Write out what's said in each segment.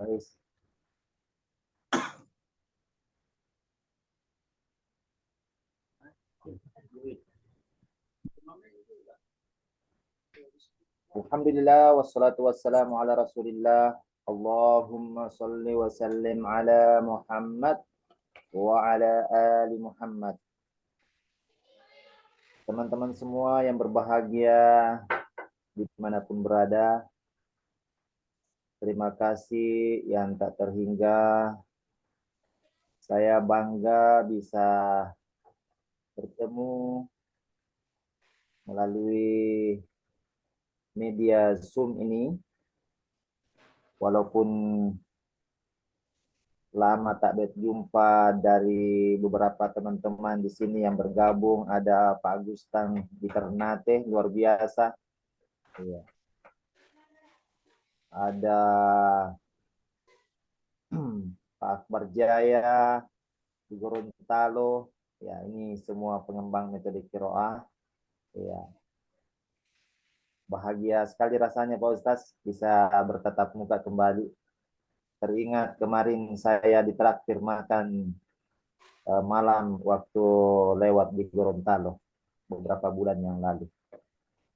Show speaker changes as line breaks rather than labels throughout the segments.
Baik. Alhamdulillah wassalatu wassalamu ala Rasulillah. Allahumma salli wa sallim ala Muhammad wa ala ali Muhammad. Teman-teman semua yang berbahagia dimanapun berada, terima kasih yang tak terhingga. Saya bangga bisa bertemu melalui media Zoom ini. Walaupun lama tak berjumpa dari beberapa teman-teman di sini yang bergabung, ada Pak Agustang di Ternate, luar biasa. Iya. Ada Pak Akbar Jaya di Gorontalo. Ya, ini semua pengembang metode Qiraah. Ya. Bahagia sekali rasanya Pak Ustaz bisa bertatap muka kembali. Teringat kemarin saya ditraktir makan malam waktu lewat di Gorontalo beberapa bulan yang lalu.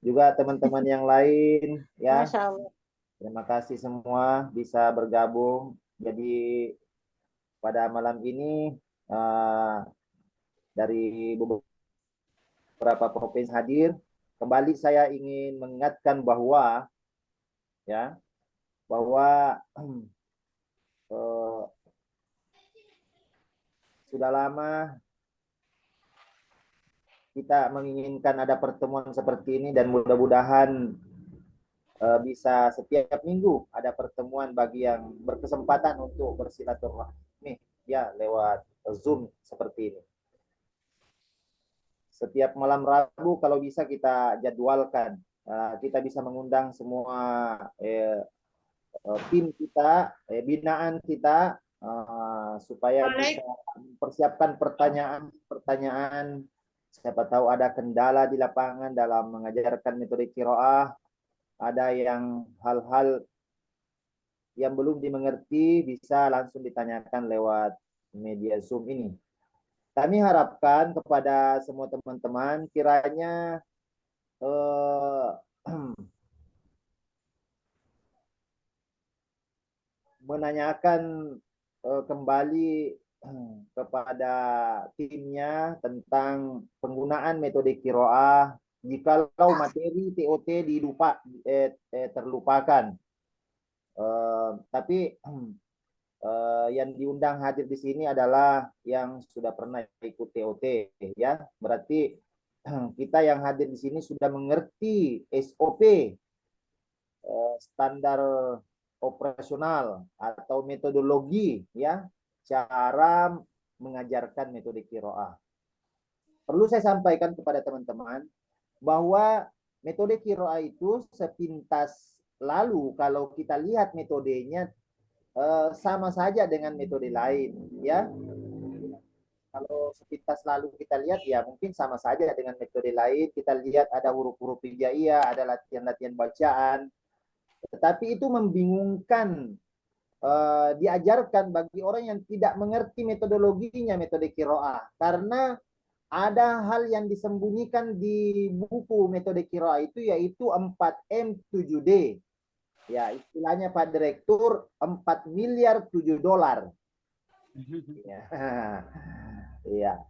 Juga teman-teman yang lain ya.
Masya Allah.
Terima kasih semua bisa bergabung. Jadi pada malam ini dari beberapa provinsi hadir. Kembali saya ingin mengingatkan bahwa ya sudah lama kita menginginkan ada pertemuan seperti ini dan mudah-mudahan bisa setiap minggu ada pertemuan bagi yang berkesempatan untuk bersilaturahmi ya lewat Zoom seperti ini. Setiap malam Rabu kalau bisa kita jadwalkan, kita bisa mengundang semua tim kita, binaan kita supaya bisa mempersiapkan pertanyaan-pertanyaan. Siapa tahu ada kendala di lapangan dalam mengajarkan metode qiraah, ada yang hal-hal yang belum dimengerti bisa langsung ditanyakan lewat media Zoom ini. Kami harapkan kepada semua teman-teman kiranya menanyakan kembali kepada timnya tentang penggunaan metode qiraah jikalau materi TOT terlupakan. Tapi yang diundang hadir di sini adalah yang sudah pernah ikut TOT ya. Berarti kita yang hadir di sini sudah mengerti SOP standar operasional atau metodologi ya cara mengajarkan metode qiraah. Perlu saya sampaikan kepada teman-teman bahwa metode qiraah itu sepintas lalu kalau kita lihat metodenya sama saja dengan metode lain ya. Kalau sepintas lalu kita lihat ya mungkin sama saja dengan metode lain. Kita lihat ada huruf-huruf hijaiyah, ada latihan-latihan bacaan. Tetapi itu membingungkan diajarkan bagi orang yang tidak mengerti metodologinya metode qiraah karena ada hal yang disembunyikan di buku metode qiraah itu yaitu 4M 7D. Ya, istilahnya Pak Direktur 4 miliar 7 dolar. Ya. Iya.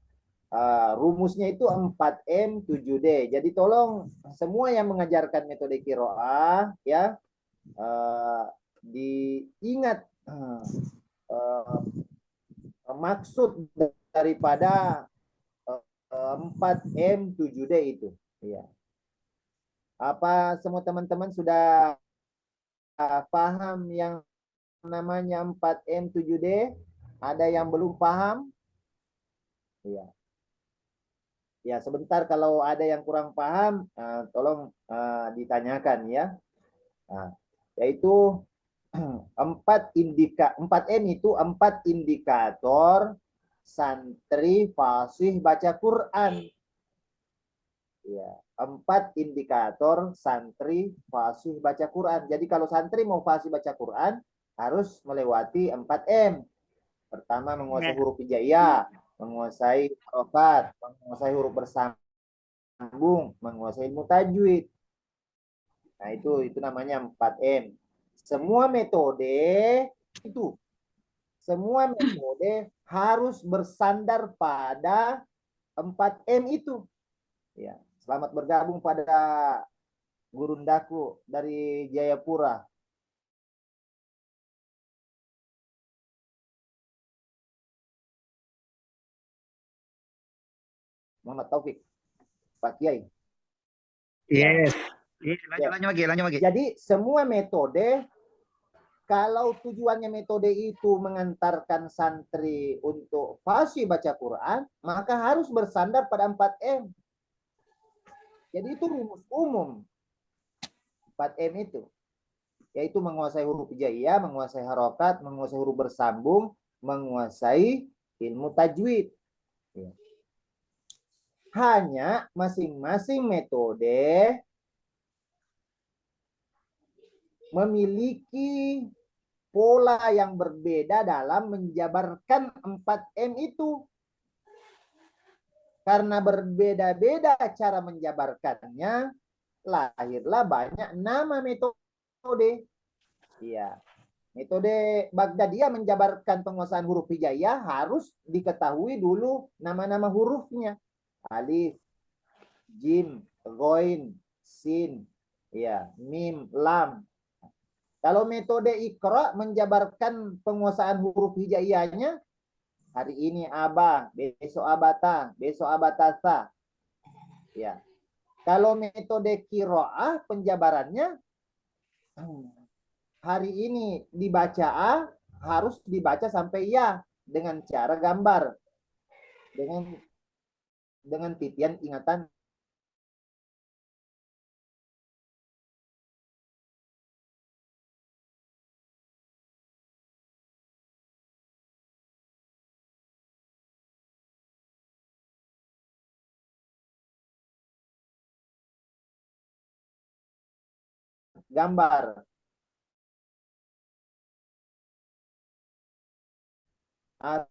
Rumusnya itu 4M 7D. Jadi tolong semua yang mengajarkan metode qiraah ya diingat maksud daripada 4M 7D itu. Ya. Apa semua teman-teman sudah paham yang namanya 4M 7D? Ada yang belum paham? Iya. Ya, sebentar kalau ada yang kurang paham, tolong ditanyakan ya. Yaitu 4M itu 4 indikator santri fasih baca Quran. Ya, 4 indikator santri fasih baca Quran. Jadi kalau santri mau fasih baca Quran, harus melewati 4M. Pertama, menguasai huruf hijaiyah, menguasai harokat, menguasai huruf bersambung, menguasai ilmu tajwid. Nah, itu namanya 4M. Semua metode itu, semua metode harus bersandar pada 4M itu. Ya, selamat bergabung pada Gurundaku dari Jayapura. Muhammad Taufik, Pak Kiai.
Yes.
Ya.
Lanjut lagi.
Jadi semua metode, kalau tujuannya metode itu mengantarkan santri untuk fasih baca Quran, maka harus bersandar pada 4M. Jadi itu rumus umum 4M itu, yaitu menguasai huruf hijaiyah, menguasai harokat, menguasai huruf bersambung, menguasai ilmu tajwid. Ya. Hanya masing-masing metode memiliki pola yang berbeda dalam menjabarkan 4M itu. Karena berbeda-beda cara menjabarkannya, lahirlah banyak nama metode. Iya. Metode Baghdadiyah menjabarkan penguasaan huruf hijaiyah harus diketahui dulu nama-nama hurufnya. Alif, jim, ghoin, sin, ya, mim, lam. Kalau metode Iqra menjabarkan penguasaan huruf hijaiyahnya, hari ini aba, besok abata, besok abatasa. Ya. Kalau metode kiroah penjabarannya, hari ini dibaca A, harus dibaca sampai ya dengan cara gambar, dengan titian ingatan. Gambar. Api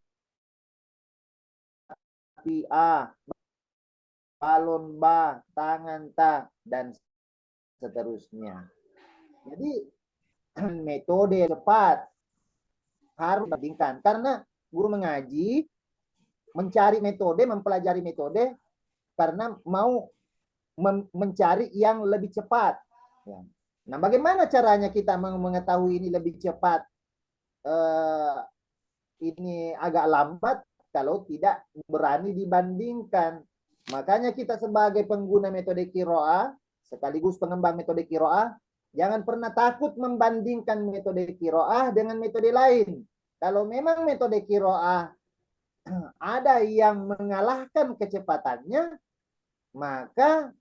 A, balon ba, tangan ta, dan seterusnya. Jadi metode cepat harus dibandingkan karena guru mengaji mencari metode, mempelajari metode karena mau mencari yang lebih cepat. Ya. Nah, bagaimana caranya kita mengetahui ini lebih cepat? Ini agak lambat kalau tidak berani dibandingkan. Makanya kita sebagai pengguna metode kiroah, sekaligus pengembang metode kiroah, jangan pernah takut membandingkan metode kiroah dengan metode lain. Kalau memang metode kiroah ada yang mengalahkan kecepatannya, maka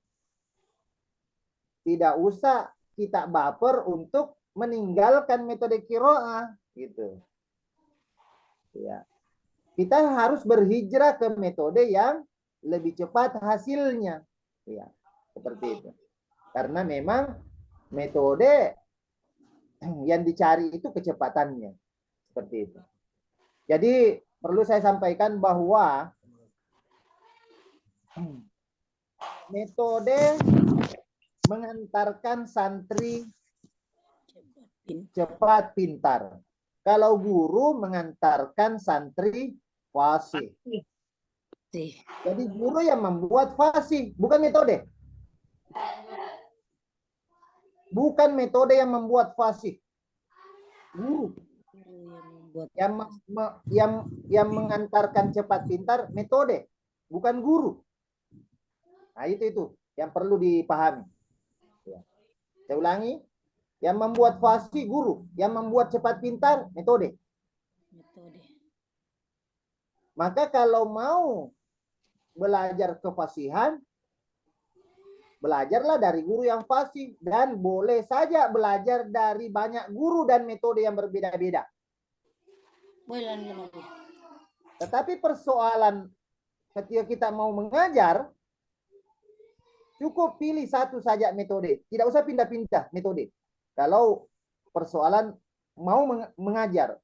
tidak usah kita baper untuk meninggalkan metode kiroah gitu. Ya. Kita harus berhijrah ke metode yang lebih cepat hasilnya. Ya, seperti itu. Karena memang metode yang dicari itu kecepatannya. Seperti itu. Jadi perlu saya sampaikan bahwa metode mengantarkan santri cepat pintar. Kalau guru mengantarkan santri fasih. Jadi guru yang membuat fasih, bukan metode. Bukan metode yang membuat fasih. Guru yang mengantarkan cepat pintar metode, bukan guru. Nah, itu yang perlu dipahami. Ya. Saya ulangi, yang membuat fasih guru, yang membuat cepat pintar metode. Maka kalau mau belajar kefasihan, belajarlah dari guru yang fasih dan boleh saja belajar dari banyak guru dan metode yang berbeda-beda. Tetapi persoalan ketika kita mau mengajar, cukup pilih satu saja metode, tidak usah pindah-pindah metode. Kalau persoalan mau mengajar,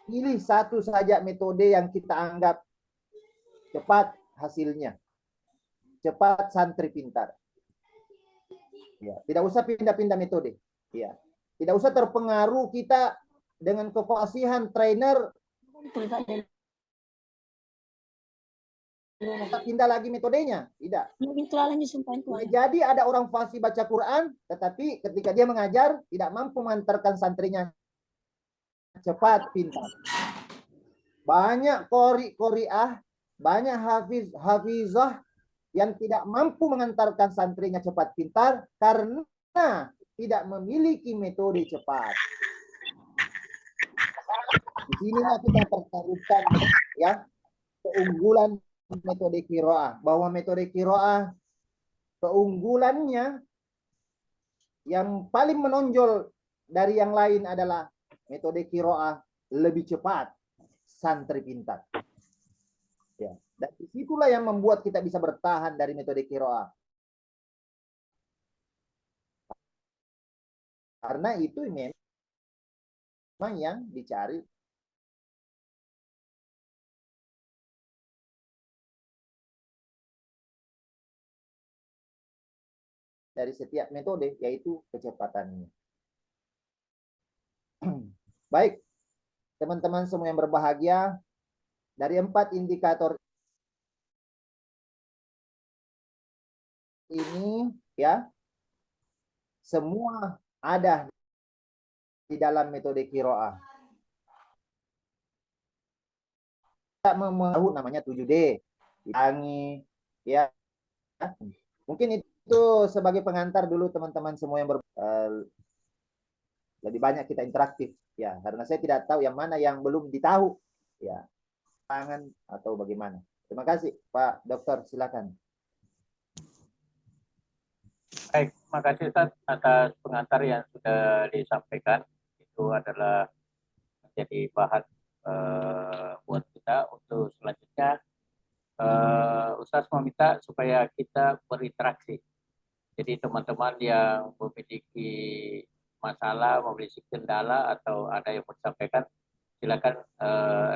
pilih satu saja metode yang kita anggap cepat hasilnya, cepat santri pintar. Ya, tidak usah pindah-pindah metode. Ya, tidak usah terpengaruh kita dengan kefasihan trainer. Pindah lagi metodenya, tidak. Boleh jadi ada orang fasih baca Quran, tetapi ketika dia mengajar tidak mampu mengantarkan santrinya cepat pintar. Banyak qori'ah, banyak hafizah yang tidak mampu mengantarkan santrinya cepat pintar karena tidak memiliki metode cepat. Di sinilah kita pertaruhkan ya keunggulan metode qiraah, bahwa metode qiraah keunggulannya yang paling menonjol dari yang lain adalah metode qiraah lebih cepat santri pintar. Ya, dan disitulah yang membuat kita bisa bertahan dari metode qiraah. Karena itu memang yang dicari dari setiap metode, yaitu kecepatannya. Baik, teman-teman semua yang berbahagia, dari 4 indikator ini ya, semua ada di dalam metode qiraah. Kita mau namanya 7D, ditangi ya. Mungkin itu sebagai pengantar dulu teman-teman semua yang lebih banyak kita interaktif ya, karena saya tidak tahu yang mana yang belum ditahu ya, tangan atau bagaimana. Terima kasih Pak Dokter, silakan.
Baik, terima kasih Ustaz atas pengantar yang sudah disampaikan. Itu adalah menjadi bahan buat kita untuk selanjutnya. Ustaz meminta supaya kita berinteraksi. Jadi teman-teman yang memiliki masalah, memiliki kendala atau ada yang mau disampaikan, silakan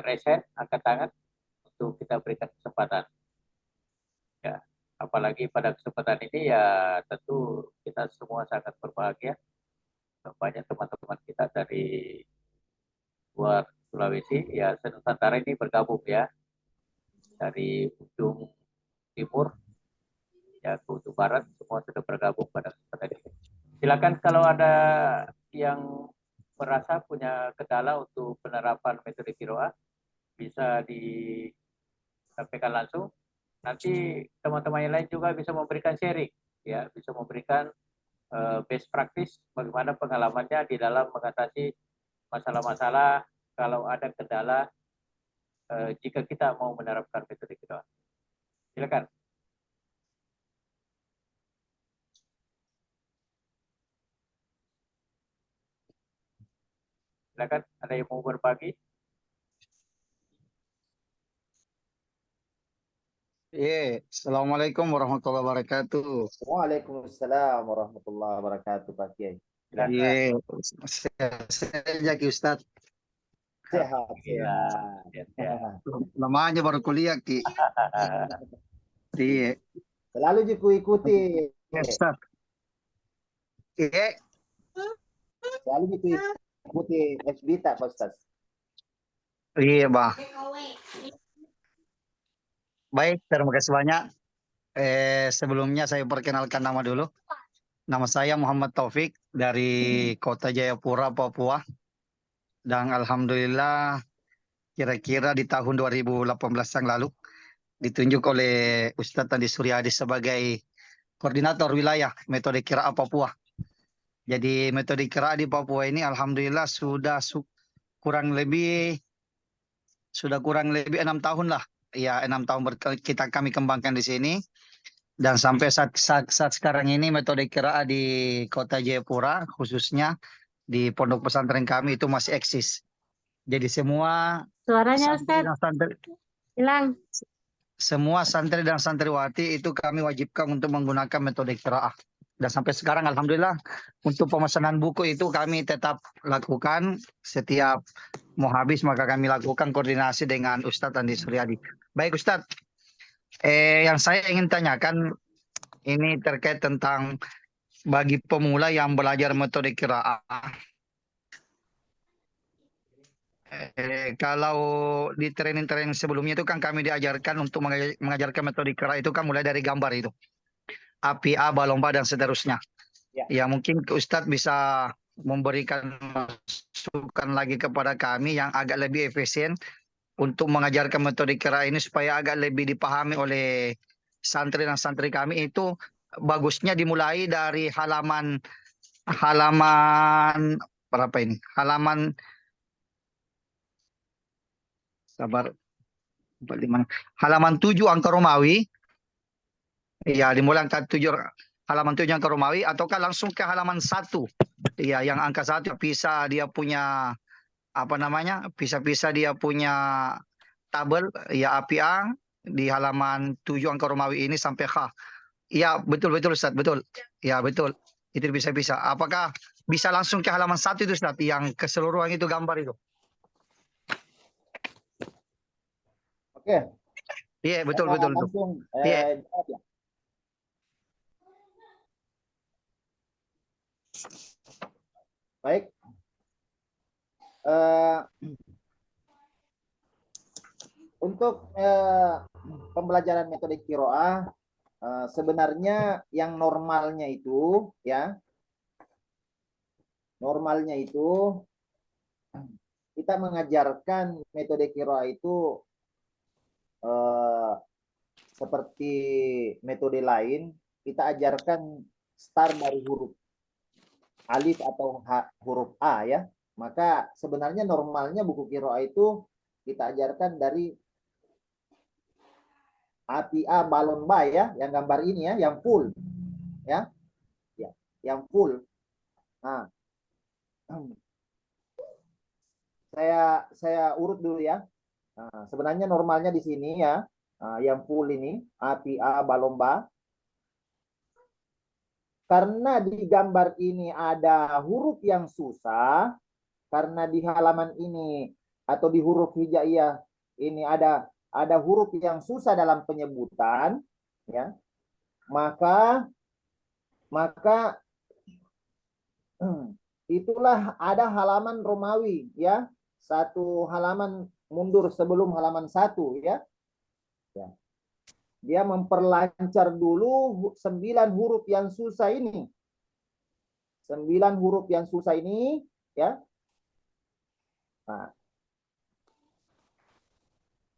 raise angkat tangan untuk kita berikan kesempatan. Ya, apalagi pada kesempatan ini ya tentu kita semua sangat berbahagia. Banyak teman-teman kita dari luar Sulawesi, ya Nusantara ini bergabung ya, dari ujung timur ya ke ujung barat, semua sudah bergabung pada kesempatan ini. Silakan kalau ada yang merasa punya kendala untuk penerapan metode qiraah bisa disampaikan langsung. Nanti teman-teman yang lain juga bisa memberikan sharing, ya, bisa memberikan best practice bagaimana pengalamannya di dalam mengatasi masalah-masalah kalau ada kendala jika kita mau menerapkan metode qiraah. Silakan. Silakan, ada yang mau berbagi?
Assalamualaikum warahmatullahi wabarakatuh.
Waalaikumsalam warahmatullahi wabarakatuh Pak Kiai.
Saya Ustaz.
Sehat,
sehat.
Lamanya baru kuliah Ki. Iya.
Selalu diikuti.
Ustaz.
Selalu diikuti FB tak Pak Ustaz?
Iya, Bang. Baik, terima kasih banyak. Sebelumnya saya perkenalkan nama dulu. Nama saya Muhammad Taufik dari Kota Jayapura, Papua. Dan alhamdulillah kira-kira di tahun 2018 yang lalu ditunjuk oleh Ustadz Andi Suryadi sebagai koordinator wilayah metode qiraah Papua. Jadi metode qiraah di Papua ini alhamdulillah sudah kurang lebih 6 tahun lah. Ya, 6 tahun kami kembangkan di sini. Dan sampai saat sekarang ini metode qiraah di Kota Jayapura khususnya di pondok pesantren kami itu masih eksis. Jadi semua
Suaranya Ustaz hilang.
Semua santri dan santriwati itu kami wajibkan untuk menggunakan metode qiraah. Dan sampai sekarang alhamdulillah untuk pemesanan buku itu kami tetap lakukan setiap mau habis, maka kami lakukan koordinasi dengan Ustadz Andi Suryadi. Baik Ustadz, yang saya ingin tanyakan ini terkait tentang bagi pemula yang belajar metode qiraah. Kalau di training-training sebelumnya itu kan kami diajarkan untuk mengajarkan metode qiraah itu kan mulai dari gambar itu. APA, balomba dan seterusnya. Ya mungkin Ustadz bisa memberikan masukan lagi kepada kami yang agak lebih efisien untuk mengajarkan metode qiraah ini supaya agak lebih dipahami oleh santri dan santri kami. Itu bagusnya dimulai dari halaman berapa ini? Halaman 7 angka Romawi. Ya, dimulai halaman 7 angka Romawi ataukah langsung ke halaman 1. Ya, yang angka 1 bisa dia punya bisa dia punya tabel ya APA di halaman 7 angka Romawi ini sampai H. Ya, betul Ustaz, betul. Ya, betul. Itu bisa. Apakah bisa langsung ke halaman 1 itu Ustaz yang keseluruhan itu gambar itu?
Oke.
Iya, betul.
Langsung jawab ya. Baik. Untuk pembelajaran metode qiraah sebenarnya yang normalnya itu kita mengajarkan metode qiraah itu seperti metode lain, kita ajarkan start dari huruf alif atau huruf A ya. Maka sebenarnya normalnya buku qiraah itu kita ajarkan dari APA balon ba ya, yang gambar ini ya, yang full ya, yang full. Nah, saya urut dulu ya. Nah, sebenarnya normalnya di sini ya, yang full ini APA balon ba. Karena di gambar ini ada huruf yang susah, karena di halaman ini atau di huruf hijaiyah ini ada huruf yang susah dalam penyebutan ya, maka itulah ada halaman Romawi ya, satu halaman mundur sebelum halaman 1 ya. Dia memperlancar dulu 9 huruf yang susah ini. 9 huruf yang susah ini ya. Nah,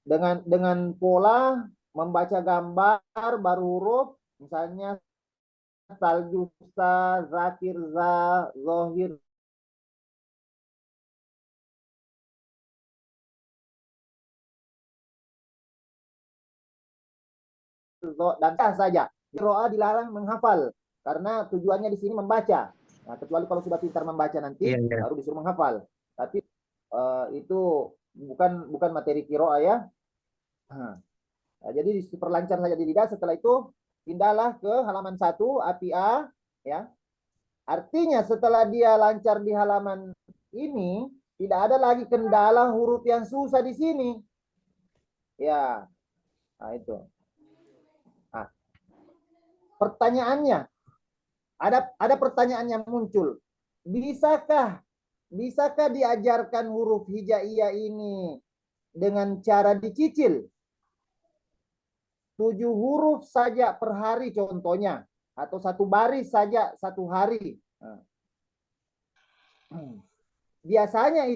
dengan pola membaca gambar baru huruf, misalnya Saljusta, Zakir, Za, Zohir, dan saja. Qiraah dilarang menghafal karena tujuannya di sini membaca. Nah, kecuali kalau sudah pintar membaca nanti baru disuruh menghafal. Tapi itu bukan materi qiraah ya. Nah, jadi diperlancar saja di lidah, setelah itu pindahlah ke halaman 1 APA ya. Artinya setelah dia lancar di halaman ini, tidak ada lagi kendala huruf yang susah di sini. Ya. Nah, itu. Nah, pertanyaannya, ada pertanyaan yang muncul. Bisakah diajarkan huruf hijaiyah ini dengan cara dicicil? 7 huruf saja per hari contohnya, atau 1 baris saja 1 hari. Biasanya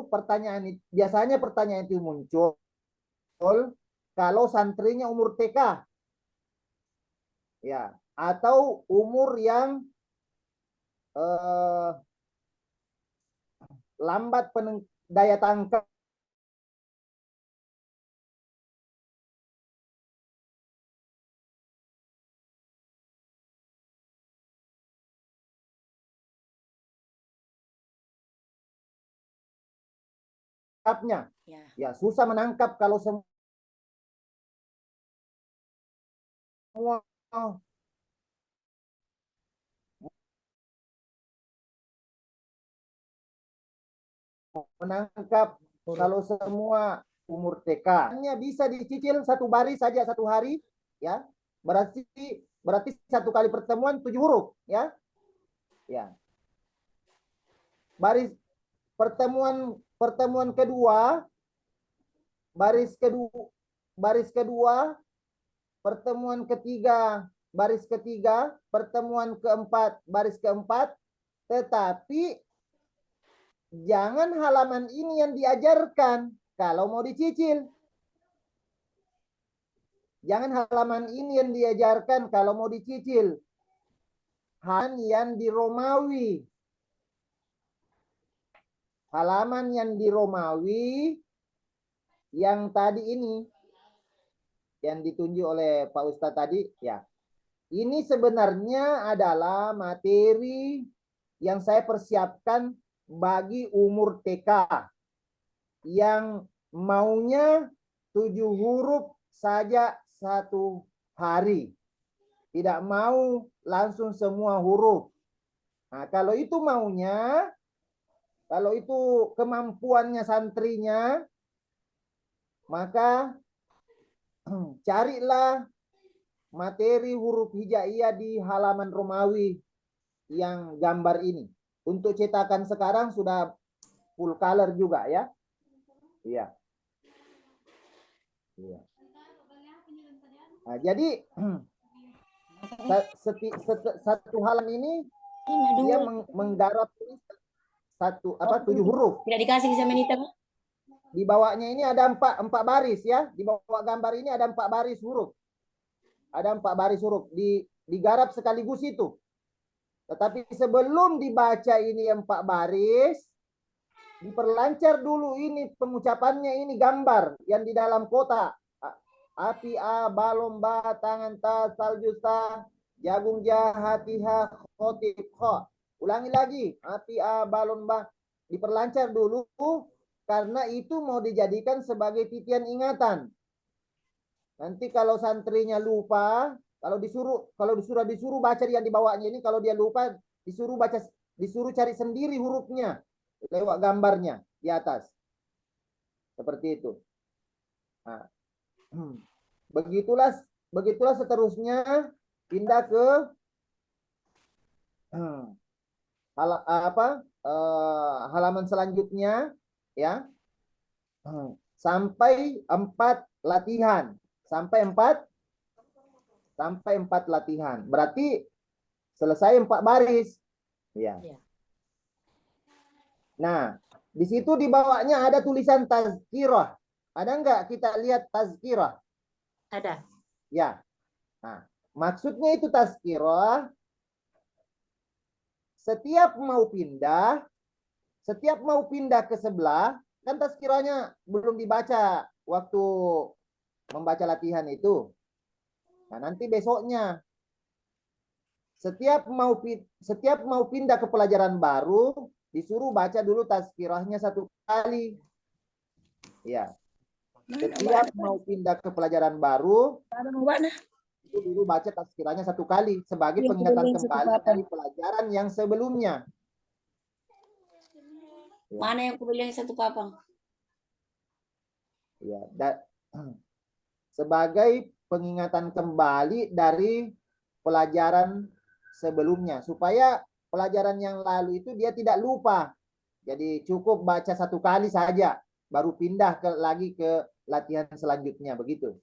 pertanyaan itu muncul kalau santrinya umur TK. Ya, atau umur yang lambat daya tangkap menangkapnya. Ya, susah menangkap kalau semua menangkap kalau semua umur TK hanya bisa dicicil satu baris saja satu hari, ya. Berarti satu kali pertemuan 7 huruf, ya. Ya. Baris pertemuan kedua, baris kedua, pertemuan ketiga, baris ketiga, pertemuan keempat, baris keempat, tetapi jangan halaman ini yang diajarkan kalau mau dicicil. Jangan halaman ini yang diajarkan kalau mau dicicil. Halaman yang di Romawi. Halaman yang di Romawi yang tadi ini, yang ditunjuk oleh Pak Ustadz tadi, ya. Ini sebenarnya adalah materi yang saya persiapkan bagi umur TK yang maunya 7 huruf saja satu hari. Tidak mau langsung semua huruf. Nah, kalau itu maunya, kalau itu kemampuannya santrinya, maka carilah materi huruf hijaiyah di halaman Romawi yang gambar ini. Untuk cetakan sekarang sudah full color juga, ya. Iya. Iya. Nah, jadi satu halaman ini dia menggarap satu 7 huruf.
Tidak dikasih sama Nita.
Di bawahnya ini ada 4 baris, ya. Di bawah gambar ini ada 4 baris huruf. Ada 4 baris huruf digarap sekaligus itu. Tetapi sebelum dibaca ini 4 baris, diperlancar dulu ini pengucapannya, ini gambar yang di dalam kotak. Api a, balom ba, tangan ta, salju sa, jagung ja, hati ha, khotib kho. Ulangi lagi. Api a, balon ba. Diperlancar dulu karena itu mau dijadikan sebagai titian ingatan. Nanti kalau santrinya lupa, kalau disuruh baca yang di bawahnya ini, kalau dia lupa disuruh cari sendiri hurufnya lewat gambarnya di atas. Seperti itu. Nah, begitulah seterusnya pindah ke halaman selanjutnya, ya. Sampai 4 latihan. Sampai 4 latihan. Berarti selesai 4 baris. Ya. Nah, di situ di bawahnya ada tulisan tazkirah. Ada enggak kita lihat tazkirah?
Ada.
Ya. Nah, maksudnya itu tazkirah, setiap mau pindah ke sebelah, kan tazkirahnya belum dibaca waktu membaca latihan itu. Nah, nanti besoknya setiap mau pindah ke pelajaran baru, disuruh baca dulu tazkirahnya 1 kali. Ya. Setiap mau pindah ke pelajaran baru, itu dulu baca tazkirahnya 1 kali sebagai pengingatan kembali dari pelajaran yang sebelumnya. Ya.
Mana yang aku bilang 1 papang?
Ya, sebagai pengingatan kembali dari pelajaran sebelumnya supaya pelajaran yang lalu itu dia tidak lupa. Jadi cukup baca 1 kali saja baru pindah lagi ke latihan selanjutnya, begitu.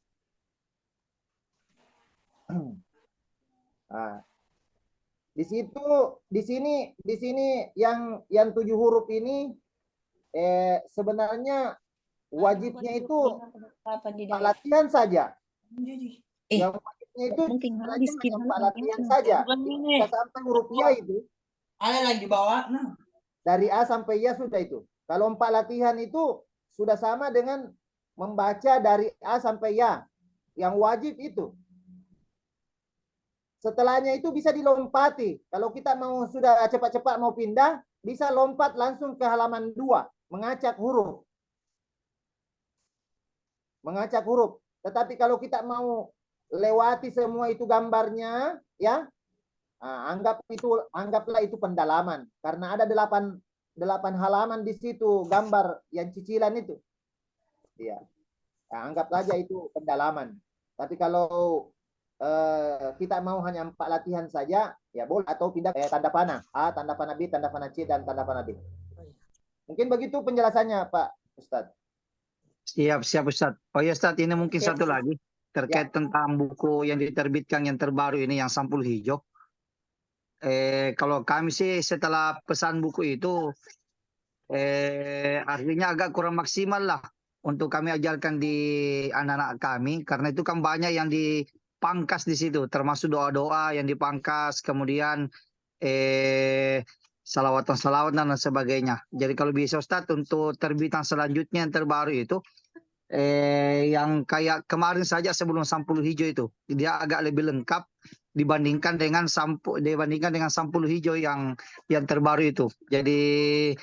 Nah, di sini yang 7 huruf ini sebenarnya wajibnya itu latihan saja. Yang wajibnya itu latihan saja. Kita sampai huruf ya itu.
Ada lagi bawa. Nah.
Dari A sampai ya sudah itu. Kalau 4 latihan itu sudah sama dengan membaca dari A sampai ya. Yang wajib itu. Setelahnya itu bisa dilompati. Kalau kita mau sudah cepat-cepat mau pindah, bisa lompat langsung ke halaman 2, mengacak huruf. Mengacak huruf. Tetapi kalau kita mau lewati semua itu gambarnya, ya, anggaplah itu pendalaman. Karena ada 8 halaman di situ gambar yang cicilan itu. Iya. Nah, anggap saja itu pendalaman. Tapi kalau kita mau hanya 4 latihan saja, ya boleh, atau pindah tanda panah A, tanda panah B, tanda panah C, dan tanda panah D. Mungkin begitu penjelasannya, Pak Ustadz.
Siap, siap Ustadz. Oh ya Ustadz, ini mungkin
Siap.
satu lagi terkait tentang buku yang diterbitkan yang terbaru ini yang sampul hijau. Kalau kami sih setelah pesan buku itu, artinya agak kurang maksimal lah untuk kami ajarkan di anak-anak kami, karena itu kan banyak yang dipangkas di situ, termasuk doa-doa yang dipangkas, kemudian salawatan-salawatan dan sebagainya. Jadi kalau bisa Ustadz, untuk terbitan selanjutnya yang terbaru itu, yang kayak kemarin saja sebelum sampul hijau itu, dia agak lebih lengkap dibandingkan dengan sampul hijau yang terbaru itu. Jadi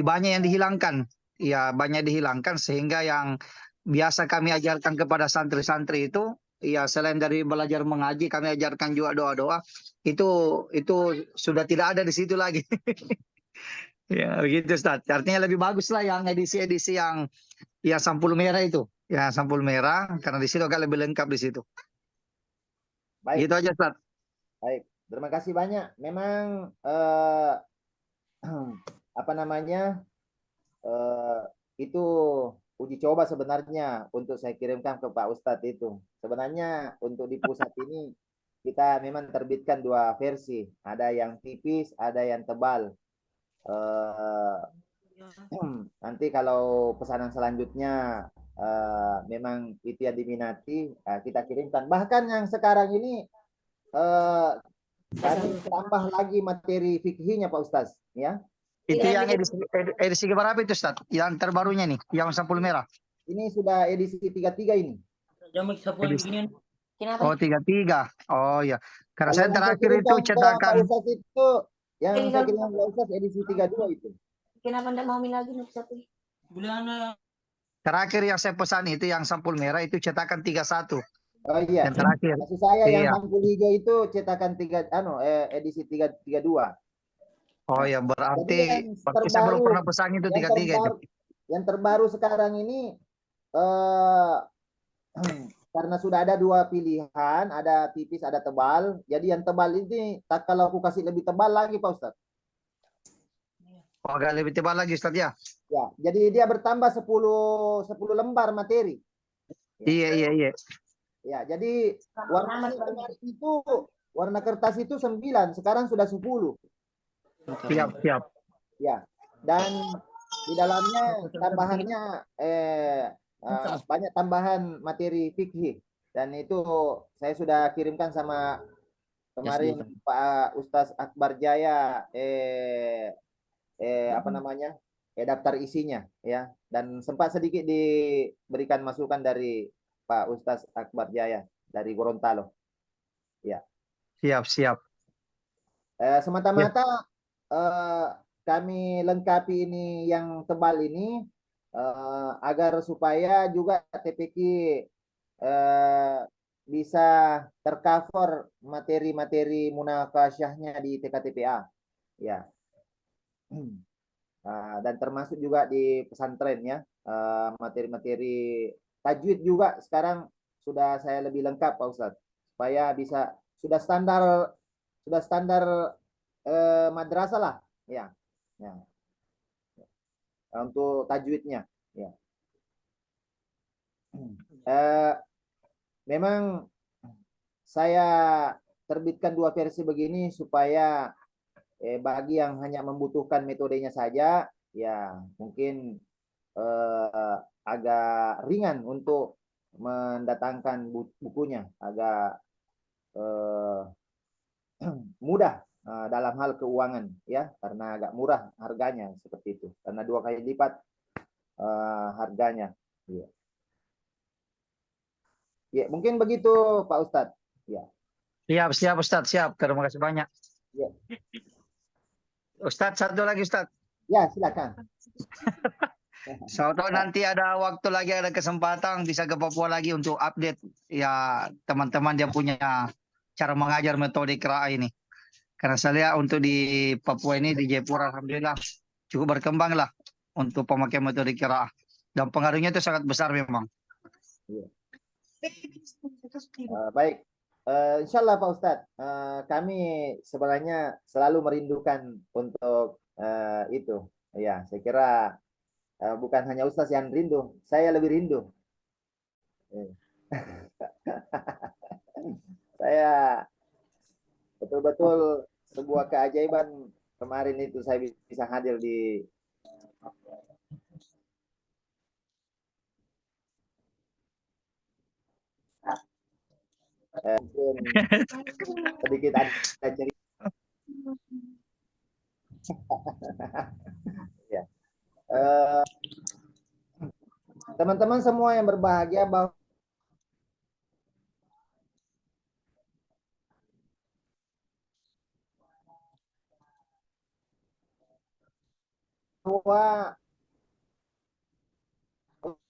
banyak yang dihilangkan. Ya, banyak dihilangkan sehingga yang biasa kami ajarkan kepada santri-santri itu, ya selain dari belajar mengaji, kami ajarkan juga doa-doa. Itu sudah tidak ada di situ lagi. Ya, begitu Ustaz. Artinya lebih bagus lah yang edisi-edisi yang sampul merah itu. Ya, sampul merah karena di situ agak lebih lengkap di situ.
Baik,
Gitu aja Ustaz.
baik. Terima kasih banyak. Memang apa namanya? Itu uji coba sebenarnya untuk saya kirimkan ke Pak Ustadz itu. Sebenarnya untuk di pusat ini kita memang terbitkan 2 versi. Ada yang tipis, ada yang tebal. Nanti kalau pesanan selanjutnya memang itu yang diminati, kita kirimkan. Bahkan yang sekarang ini kami tambah lagi materi fikihnya Pak Ustadz, ya.
Itu
Iya,
yang edisi berapa itu Ustaz? Yang terbarunya nih, yang sampul merah.
Ini sudah edisi 33 ini.
Jangan sapu
Edisi.
beginian.
Kenapa?
Oh, 33. Oh ya. Karena
Kalau
saya
yang saya
terakhir itu
kirimkan ke Pak
cetakan.
Ustadz itu, yang
Tinggal-
saya kirimkan ke Pak Ustadz edisi 32 itu.
Kenapa enggak mau lagi nih satu?
Bulan
Terakhir yang saya pesan itu yang sampul merah itu cetakan 31.
Oh iya.
Yang terakhir.
Maksud saya yang
Iya.
sampul hijau itu cetakan edisi 32.
Oh ya,
Jadi
berarti
yang
saya belum pernah pesan itu
yang
33 itu.
yang terbaru sekarang ini karena sudah ada 2 pilihan, ada tipis, ada tebal. Jadi yang tebal ini tak, kalau aku kasih lebih tebal lagi Pak Ustadz.
Oh, agak lebih tebal lagi Ustaz ya.
Ya, jadi dia bertambah 10 lembar materi.
Iya.
Ya, jadi warna kertas itu 9, sekarang sudah 10.
Siap.
Ya. Dan di dalamnya tambahannya banyak tambahan materi fikih, dan itu saya sudah kirimkan sama kemarin Pak Ustaz Akbar Jaya apa namanya? Daftar isinya ya, dan sempat sedikit diberikan masukan dari Pak Ustaz Akbar Jaya dari Gorontalo. Ya.
Siap.
Semata-mata kami lengkapi ini yang tebal ini agar supaya juga TPQ bisa tercover materi-materi munakasyahnya di TKTPA, ya. Dan termasuk juga di pesantren ya, materi-materi tajwid juga sekarang sudah saya lebih lengkap Pak Ustadz, supaya bisa sudah standar madrasah lah ya. Untuk tajwidnya ya. Memang saya terbitkan 2 versi begini supaya bagi yang hanya membutuhkan metodenya saja, ya mungkin agak ringan untuk mendatangkan bukunya, agak mudah dalam hal keuangan ya, karena agak murah harganya seperti itu, karena 2 kali lipat harganya. Ya. Ya, mungkin begitu Pak Ustadz. Ya.
Siap Ustaz, siap. Terima kasih banyak.
Ya.
Ustaz, satu lagi Ustaz.
Ya, silakan.
So, nanti ada waktu lagi, ada kesempatan bisa ke Papua lagi untuk update ya teman-teman dia punya cara mengajar metode qiraah ini. Karena saya lihat untuk di Papua ini di Jayapura alhamdulillah cukup berkembang lah untuk pemakaian metode qiraah. Dan pengaruhnya itu sangat besar memang.
Baik, insya Allah Pak Ustadz, kami sebenarnya selalu merindukan untuk itu. Ya, saya kira bukan hanya Ustadz yang rindu, saya lebih rindu. Saya betul-betul sebuah keajaiban kemarin itu saya bisa hadir di mungkin sedikit ada cerita. Ya. Teman-teman semua yang berbahagia bahwa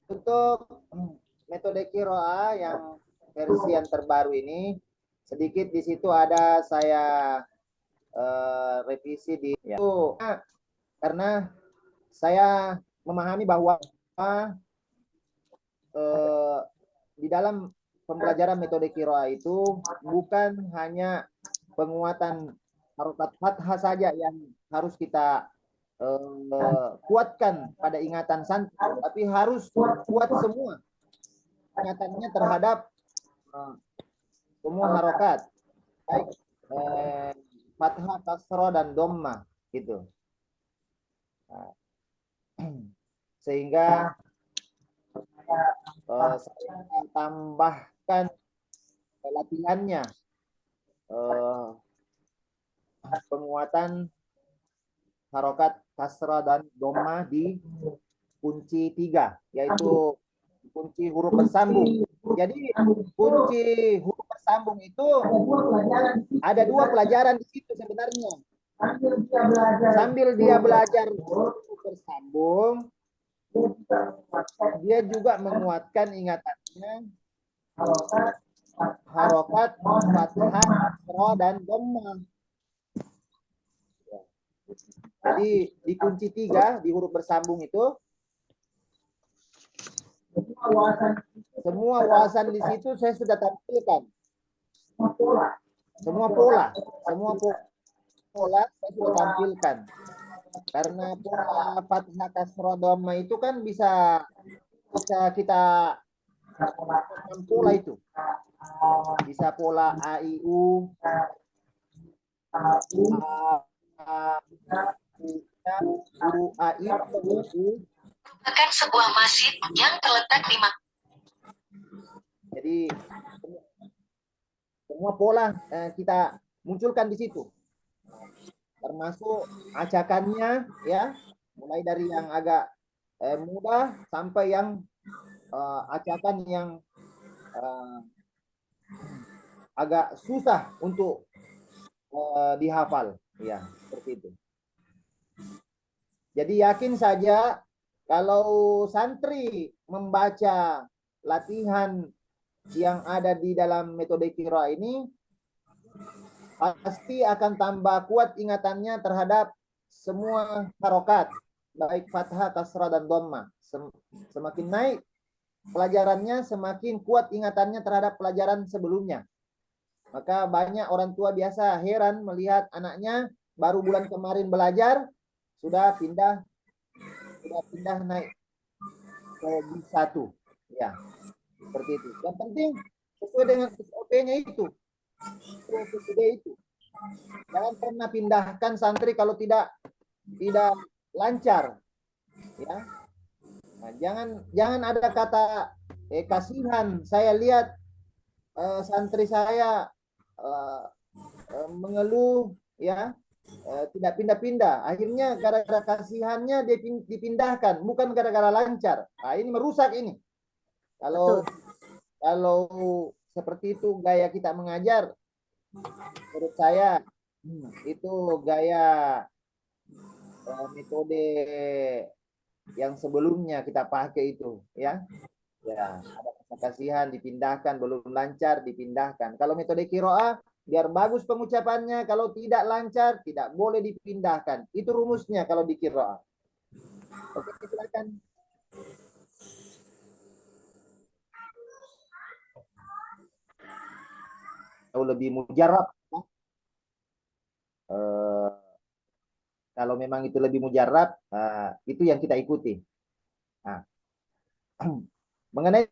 untuk metode qiraah yang versi yang terbaru ini sedikit di situ ada saya revisi di itu karena saya memahami bahwa di dalam pembelajaran metode qiraah itu bukan hanya penguatan harokat fathah saja yang harus kita kuatkan pada ingatan santri, tapi harus kuat semua ingatannya terhadap semua harokat, baik fathah, kasroh, dan dhammah gitu. Nah, sehingga saya tambahkan latihannya penguatan harokat kasrah dan dhammah di kunci 3, yaitu kunci huruf bersambung. Jadi kunci huruf bersambung itu ada 2 pelajaran di situ sebenarnya. Sambil dia belajar huruf bersambung, dia juga menguatkan ingatannya harokat fathah, kasrah, dan dhammah. Jadi di kunci 3 di huruf bersambung itu semua wawasan di situ saya sudah tampilkan. Semua pola saya sudah tampilkan. Karena pola fathah, kasrah, dhammah itu kan bisa kita pola itu. Bisa pola A, I, U,
Merupakan sebuah masjid yang terletak di
Jadi semua pola kita munculkan di situ, termasuk acakannya, ya, mulai dari yang agak mudah sampai yang acakan yang agak susah untuk dihafal, ya, seperti itu. Jadi yakin saja kalau santri membaca latihan yang ada di dalam metode qiraah ini, pasti akan tambah kuat ingatannya terhadap semua harokat, baik fathah, kasrah, dan dhammah. Semakin naik pelajarannya, semakin kuat ingatannya terhadap pelajaran sebelumnya. Maka banyak orang tua biasa heran melihat anaknya baru bulan kemarin belajar sudah pindah naik ke B1, ya, seperti itu. Yang penting sesuai dengan SOP-nya itu, jangan pernah pindahkan santri kalau tidak lancar, ya. Nah, jangan ada kata kasihan. Saya lihat santri saya mengeluh, ya, tidak pindah-pindah. Akhirnya gara-gara kasihannya dia dipindahkan, bukan gara-gara lancar. Nah, ini merusak ini. Kalau seperti itu gaya kita mengajar, menurut saya itu gaya metode yang sebelumnya kita pakai itu, ya. Ya, ada kasihan dipindahkan, belum lancar dipindahkan. Kalau metode qiraah biar bagus pengucapannya. Kalau tidak lancar, tidak boleh dipindahkan. Itu rumusnya kalau di qiraah. Oke, silakan. Atau lebih mujarab. Kalau memang itu lebih mujarab, itu yang kita ikuti. Nah, mengenai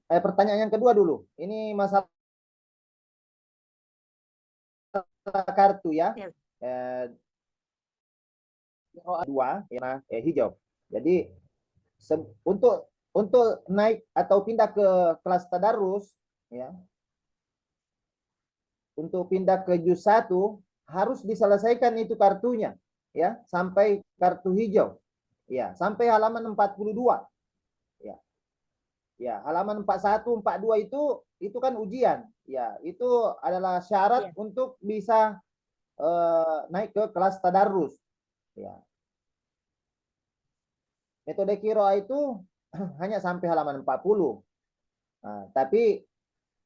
pertanyaan yang kedua dulu. Ini masalah kartu ya.
Ya.
Dua ya, hijau. Jadi untuk naik atau pindah ke kelas tadarus ya. Untuk pindah ke juz 1 harus diselesaikan itu kartunya ya, sampai kartu hijau. Ya, sampai halaman 42. Ya. Ya, halaman 41, 42 itu kan ujian. Ya, itu adalah syarat untuk bisa naik ke kelas tadarus. Ya. Metode qiraah itu hanya sampai halaman 40. Nah, tapi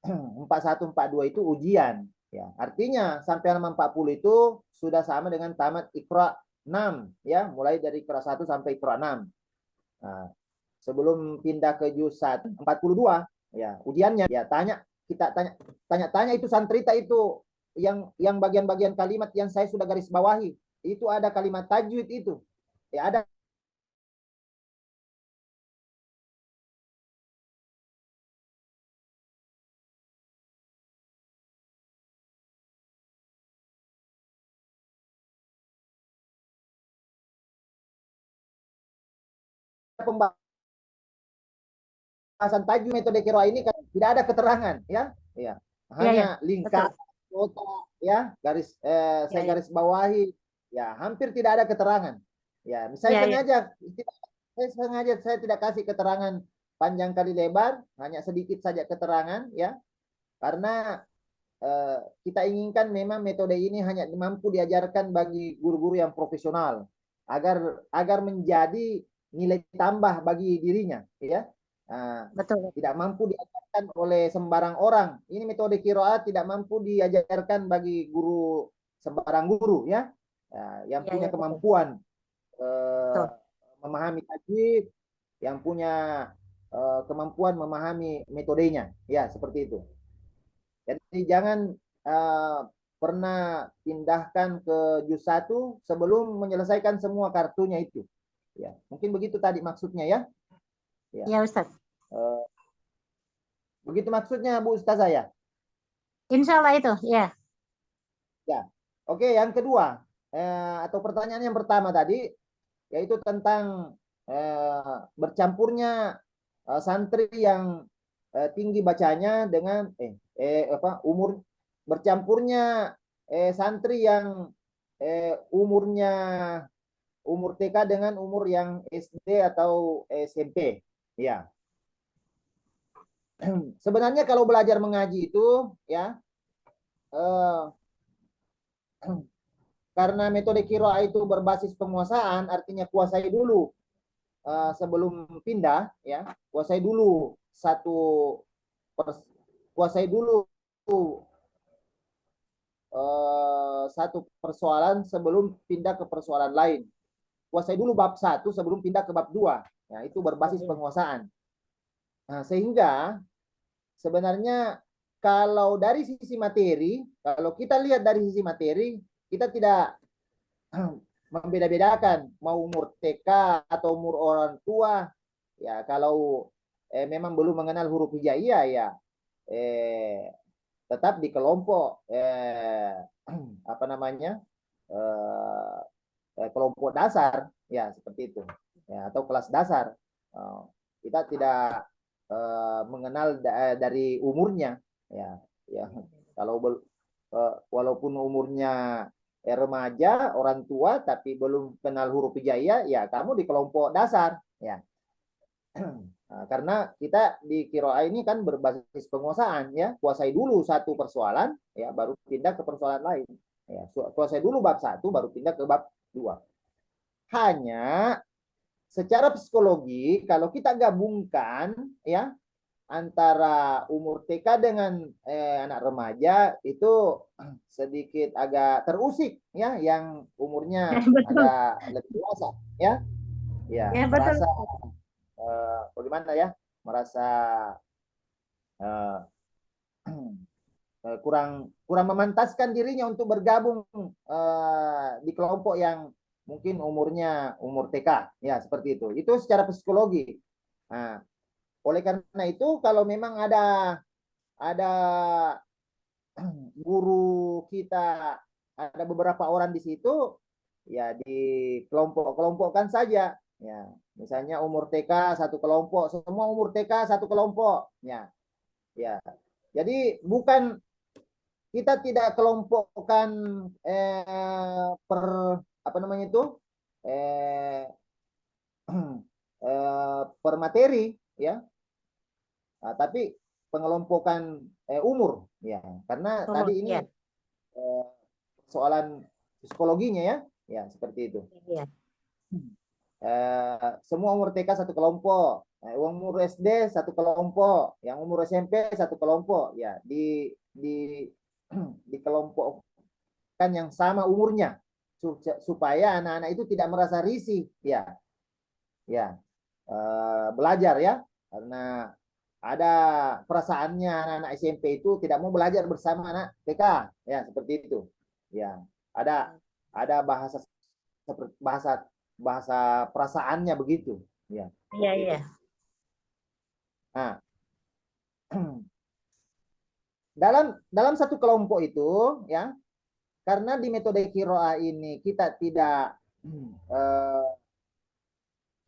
41, 42 itu ujian. Ya, artinya sampai halaman 40 itu sudah sama dengan tamat Iqra 6 ya, mulai dari Iqra 1 sampai Iqra 6. Nah, sebelum pindah ke juz 42 ya, ujiannya ya kita tanya itu santrita itu yang bagian-bagian kalimat yang saya sudah garis bawahi. Itu ada kalimat tajwid itu. Ya, ada pembahasan tajwid metode qiraah ini kan tidak ada keterangan ya. Ya. Hanya lingkar kota ya, garis saya garis bawahi. Ya, hampir tidak ada keterangan. Ya, saya sengaja saya tidak kasih keterangan panjang kali lebar, hanya sedikit saja keterangan ya. Karena kita inginkan memang metode ini hanya mampu diajarkan bagi guru-guru yang profesional agar menjadi nilai tambah bagi dirinya ya.
Betul.
Tidak mampu diajarkan oleh sembarang orang. Ini metode qiraat tidak mampu diajarkan bagi guru sembarang guru ya. Yang punya kemampuan memahami tajwid, yang punya kemampuan memahami metodenya ya, seperti itu. Jadi jangan pernah pindahkan ke juz 1 sebelum menyelesaikan semua kartunya itu. Ya, mungkin begitu tadi maksudnya ya.
Ya, Ustaz.
Begitu maksudnya Bu Ustazah ya?
Insya Allah itu, ya.
Ya. Oke, yang kedua atau pertanyaan yang pertama tadi yaitu tentang bercampurnya santri yang tinggi bacanya dengan umur bercampurnya santri yang umurnya umur TK dengan umur yang SD atau SMP. Ya. Sebenarnya kalau belajar mengaji itu ya karena metode qiraah itu berbasis penguasaan, artinya kuasai dulu sebelum pindah ya, kuasai dulu satu persoalan sebelum pindah ke persoalan lain. Kuasai dulu bab 1 sebelum pindah ke bab 2. Ya, itu berbasis penguasaan. Nah, sehingga sebenarnya kalau dari sisi materi, kalau kita lihat dari sisi materi, kita tidak membeda-bedakan mau umur TK atau umur orang tua. Ya, kalau memang belum mengenal huruf hijaiyah ya tetap di kelompok apa namanya? Kelompok dasar ya, seperti itu. Ya, atau kelas dasar. Kita tidak mengenal dari umurnya ya. Ya, kalau walaupun umurnya remaja, orang tua, tapi belum kenal huruf hijaiyah, ya kamu di kelompok dasar ya. Karena kita di qiraah ini kan berbasis penguasaan ya, kuasai dulu satu persoalan ya, baru pindah ke persoalan lain ya. Kuasai dulu bab 1 baru pindah ke bab 2. Hanya secara psikologi kalau kita gabungkan ya, antara umur TK dengan anak remaja itu sedikit agak terusik ya, yang umurnya
Betul.
agak lebih dewasa ya, ya
Ya, betul.
merasa bagaimana ya, merasa eh, kurang kurang memantaskan dirinya untuk bergabung di kelompok yang mungkin umurnya umur TK ya, seperti itu secara psikologi. Nah, oleh karena itu kalau memang ada guru kita, ada beberapa orang di situ ya, di kelompok-kelompokkan saja ya, misalnya umur TK satu kelompok, semua umur TK satu kelompok ya, ya jadi bukan, kita tidak kelompokkan per apa namanya itu eh, per materi ya. Nah, tapi pengelompokan umur ya, karena
Umur,
tadi ini
ya.
soalan psikologinya ya, ya seperti itu.
Iya.
Semua umur TK satu kelompok, umur SD satu kelompok, yang umur SMP satu kelompok ya, di kelompokkan yang sama umurnya supaya anak-anak itu tidak merasa risih ya, ya belajar ya, karena ada perasaannya anak-anak SMP itu tidak mau belajar bersama anak TK ya, seperti itu ya, ada bahasa bahasa bahasa perasaannya begitu ya,
Iya,
seperti itu.
iya.
Nah, dalam satu kelompok itu ya, karena di metode kiroa ini eh,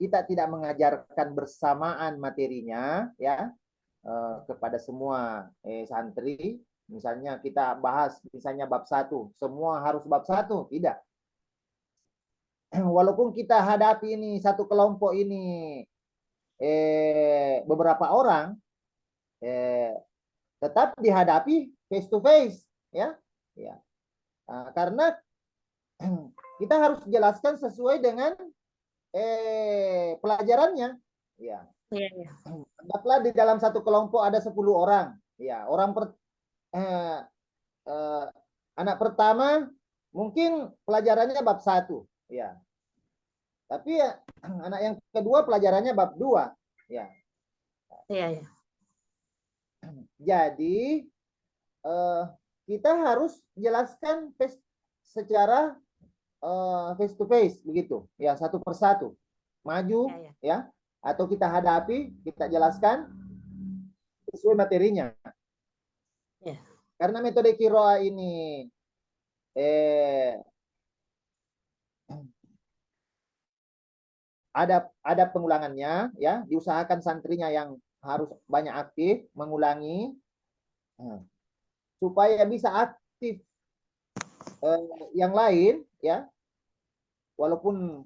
kita tidak mengajarkan bersamaan materinya ya, kepada semua santri. Misalnya kita bahas misalnya bab 1, semua harus bab 1, tidak. Walaupun kita hadapi ini satu kelompok ini beberapa orang, tetap dihadapi face to face ya, ya. Karena kita harus jelaskan sesuai dengan pelajarannya ya.
Iya, iya.
Anggaplah di dalam satu kelompok ada 10 orang ya, eh, eh, anak pertama mungkin pelajarannya bab 1 ya, tapi ya, anak yang kedua pelajarannya bab 2 ya.
Iya, iya.
Jadi kita harus jelaskan secara face to face begitu ya, satu persatu maju
Iya, iya.
ya, atau kita hadapi, kita jelaskan sesuai materinya.
Iya.
Karena metode kiroa ini ada pengulangannya ya, diusahakan santrinya yang harus banyak aktif mengulangi supaya bisa aktif yang lain ya. Walaupun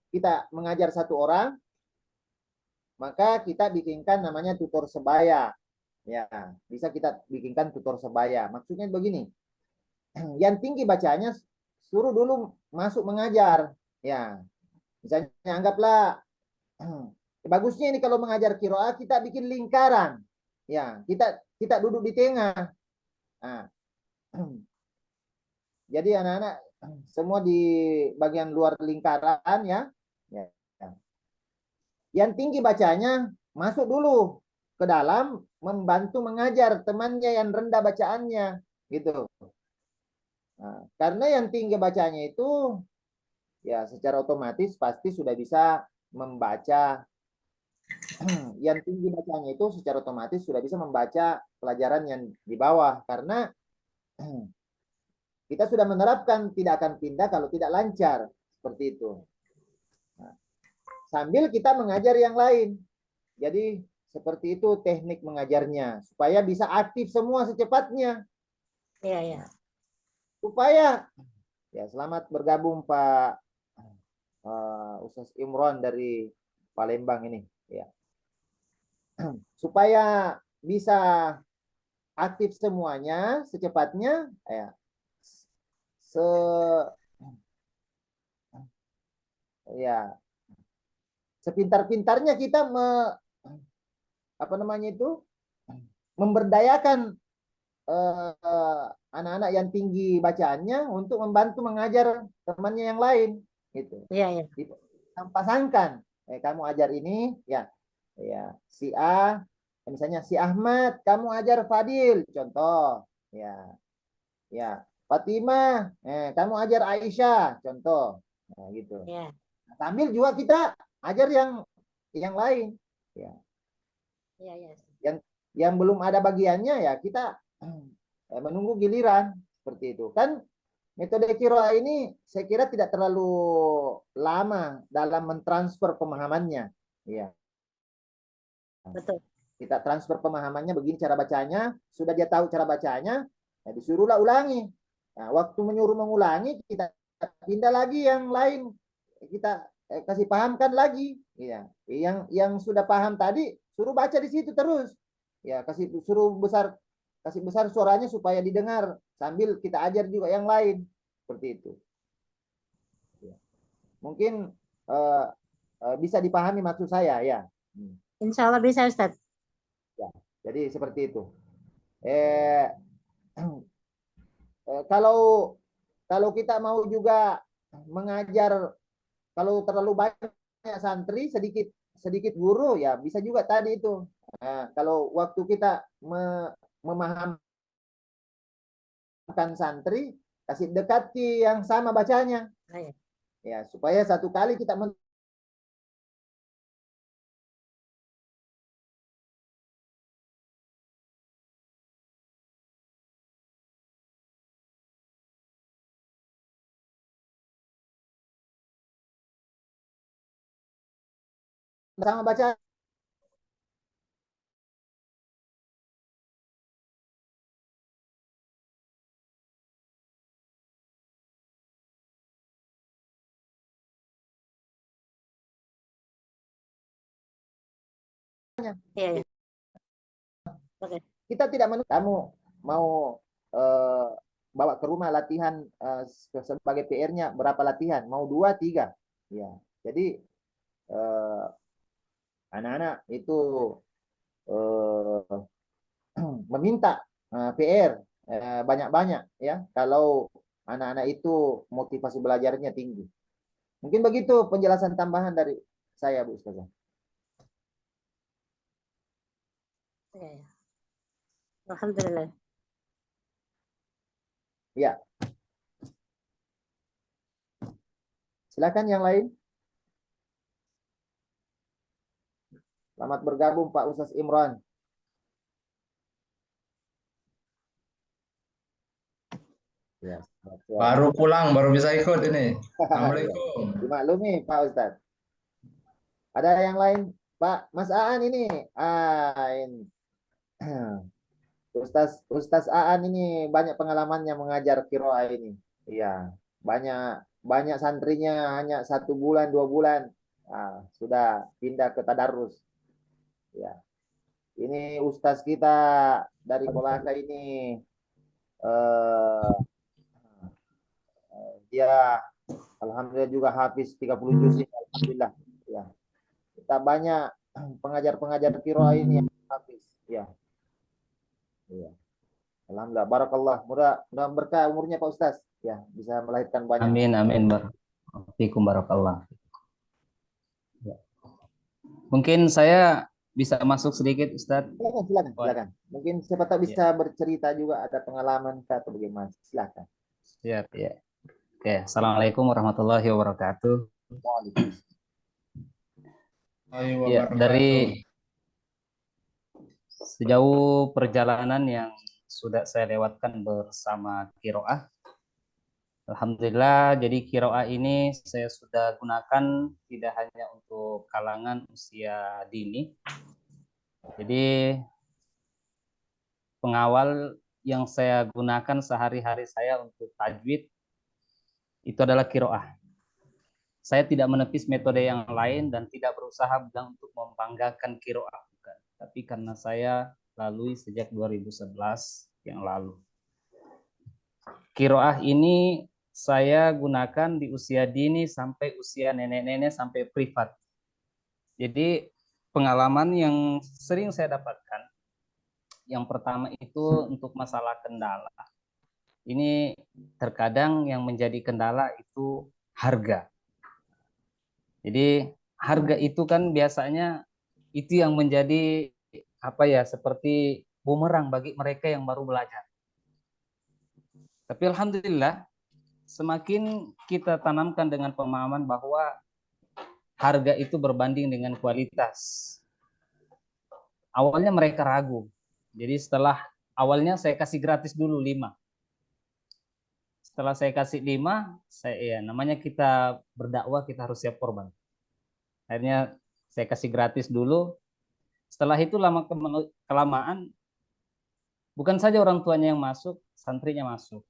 kita mengajar satu orang, maka kita bikinkan namanya tutor sebaya ya, bisa kita bikinkan tutor sebaya. Maksudnya begini, yang tinggi bacanya suruh dulu masuk mengajar ya. Misalnya anggaplah bagusnya ini kalau mengajar kiroah kita bikin lingkaran ya, kita duduk di tengah. Nah, jadi anak-anak semua di bagian luar lingkaran ya, ya. Yang tinggi bacanya masuk dulu ke dalam membantu mengajar temannya yang rendah bacaannya gitu. Nah, karena yang tinggi bacanya itu ya secara otomatis pasti sudah bisa membaca. Yang tinggi bacanya itu secara otomatis sudah bisa membaca pelajaran yang di bawah, karena kita sudah menerapkan tidak akan pindah kalau tidak lancar, seperti itu. Nah, sambil kita mengajar yang lain. Jadi seperti itu teknik mengajarnya supaya bisa aktif semua secepatnya.
Iya, iya.
Supaya ya, selamat bergabung Pak Ustaz Imron dari Palembang ini ya. Supaya bisa aktif semuanya secepatnya ya, ya sepintar-pintarnya kita apa namanya itu, memberdayakan anak-anak yang tinggi bacaannya untuk membantu mengajar temannya yang lain gitu.
Iya, iya.
Pasangkan, kamu ajar ini ya, si A, misalnya si Ahmad kamu ajar Fadil, contoh ya Fatimah, kamu ajar Aisyah, contoh, nah, gitu.
Iya.
Sambil juga kita ajar yang lain, ya.
Iya, iya.
Yang belum ada bagiannya ya kita menunggu giliran seperti itu. Kan metode Qiraah ini saya kira tidak terlalu lama dalam mentransfer pemahamannya. Ya,
Betul.
kita transfer pemahamannya begini cara bacanya, sudah dia tahu cara bacanya, ya disuruhlah ulangi. Nah, waktu menyuruh mengulangi kita pindah lagi yang lain, kita kasih pahamkan lagi, ya. Yang sudah paham tadi suruh baca di situ terus, ya kasih besar suaranya supaya didengar sambil kita ajar juga yang lain seperti itu. Ya. Mungkin bisa dipahami maksud saya ya.
Insya Allah bisa, Ustadz.
Ya, jadi seperti itu. Kalau kita mau juga mengajar, kalau terlalu banyak santri, sedikit guru, ya bisa juga tadi itu. Nah, kalau waktu kita memahamkan santri, kasih dekati yang sama bacanya, ya supaya satu kali kita sama baca.
Iya, iya. Oke.
Kita tidak menunggu kamu mau bawa ke rumah latihan sebagai PR-nya berapa latihan, mau 2, 3, ya. Jadi anak-anak itu meminta PR banyak-banyak ya, kalau anak-anak itu motivasi belajarnya tinggi. Mungkin begitu penjelasan tambahan dari saya, Bu Ustazah.
Iya, iya. Alhamdulillah.
Ya. Silakan yang lain. Selamat bergabung Pak Ustaz Imran. Ya,
baru pulang, baru bisa ikut ini. Assalamualaikum.
Dimaklumi Pak Ustaz. Ada yang lain? Pak Mas Aan ini. Ustaz Aan ini banyak pengalamannya mengajar qiraah ini. Iya, banyak santrinya hanya 1 bulan 2 bulan sudah pindah ke tadarus. Ya, ini Ustaz kita dari Kolaka ini dia alhamdulillah juga hafiz 30 juz, alhamdulillah. Ya, kita banyak pengajar-pengajar qiraah ini yang hafiz. Ya. Iya. Alhamdulillah, barakallah. Mudah berkah umurnya Pak Ustaz. Ya, bisa melahirkan banyak.
Amin, amin. Fikum barakallah. Ya. Mungkin saya bisa masuk sedikit, Ustadz.
Silakan. Mungkin siapa tahu bisa bercerita juga, ada pengalaman atau bagaimana. Silakan.
Siap, ya. Oke, Assalamualaikum warahmatullahi wabarakatuh. Ya, dari sejauh perjalanan yang sudah saya lewatkan bersama qiraah, alhamdulillah, jadi qiraah ini saya sudah gunakan tidak hanya untuk kalangan usia dini. Jadi pengawal yang saya gunakan sehari-hari saya untuk tajwid itu adalah qiraah. Saya tidak menepis metode yang lain dan tidak berusaha untuk membanggakan qiraah, bukan. Tapi karena saya lalui sejak 2011 yang lalu. Qiraah ini saya gunakan di usia dini sampai usia nenek-nenek sampai privat. Jadi pengalaman yang sering saya dapatkan, yang pertama itu untuk masalah kendala. Ini terkadang yang menjadi kendala itu harga. Jadi harga itu kan biasanya itu yang menjadi apa ya, seperti bumerang bagi mereka yang baru belajar. Tapi alhamdulillah semakin kita tanamkan dengan pemahaman bahwa harga itu berbanding dengan kualitas. Awalnya mereka ragu. Jadi setelah awalnya saya kasih gratis dulu 5. Setelah saya kasih 5, ya namanya kita berdakwah, kita harus siap korban. Akhirnya saya kasih gratis dulu. Setelah itu lama kelamaan bukan saja orang tuanya yang masuk, santrinya masuk.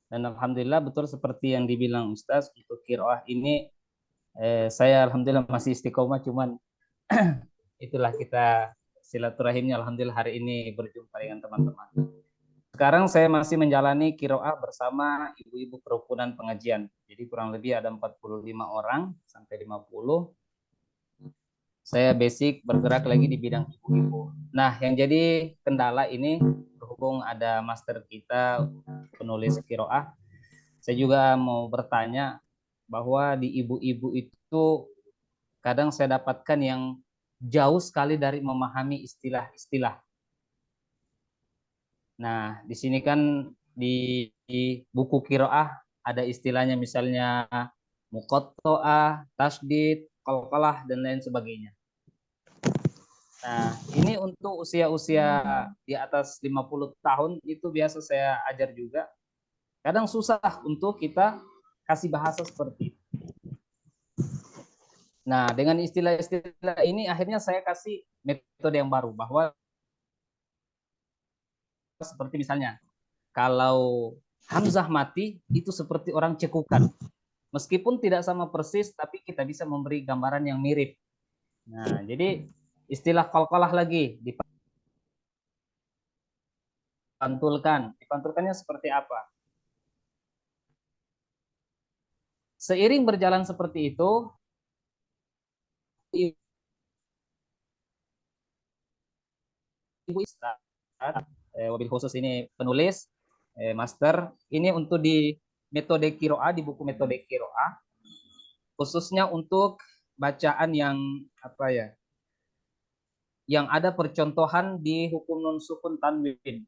Dan alhamdulillah betul seperti yang dibilang Ustaz, untuk qiraah ini saya alhamdulillah masih istiqomah, cuman itulah kita silaturahimnya alhamdulillah hari ini berjumpa dengan teman-teman. Sekarang saya masih menjalani qiraah bersama ibu-ibu kerukunan pengajian. Jadi kurang lebih ada 45 orang sampai 50. Saya basic bergerak lagi di bidang ibu-ibu. Nah, yang jadi kendala ini berhubung ada master kita penulis qiraah, saya juga mau bertanya bahwa di ibu-ibu itu kadang saya dapatkan yang jauh sekali dari memahami istilah-istilah. Nah, di sini kan di buku qiraah ada istilahnya, misalnya muqatta'ah, tasdid, qalqalah, dan lain sebagainya. Nah, ini untuk usia-usia di atas 50 tahun itu biasa saya ajar juga. Kadang susah untuk kita kasih bahasa seperti itu. Nah, dengan istilah-istilah ini akhirnya saya kasih metode yang baru, bahwa seperti misalnya kalau hamzah mati itu seperti orang cekukan. Meskipun tidak sama persis, tapi kita bisa memberi gambaran yang mirip. Nah, jadi istilah qalqalah lagi dipantulkan. Dipantulkannya seperti apa? Seiring berjalan seperti itu, ibu Ustaz, wabil khusus ini penulis, master, ini untuk di metode qiraah, di buku metode qiraah, khususnya untuk bacaan yang apa ya, yang ada percontohan di hukum nun sukun tanwin.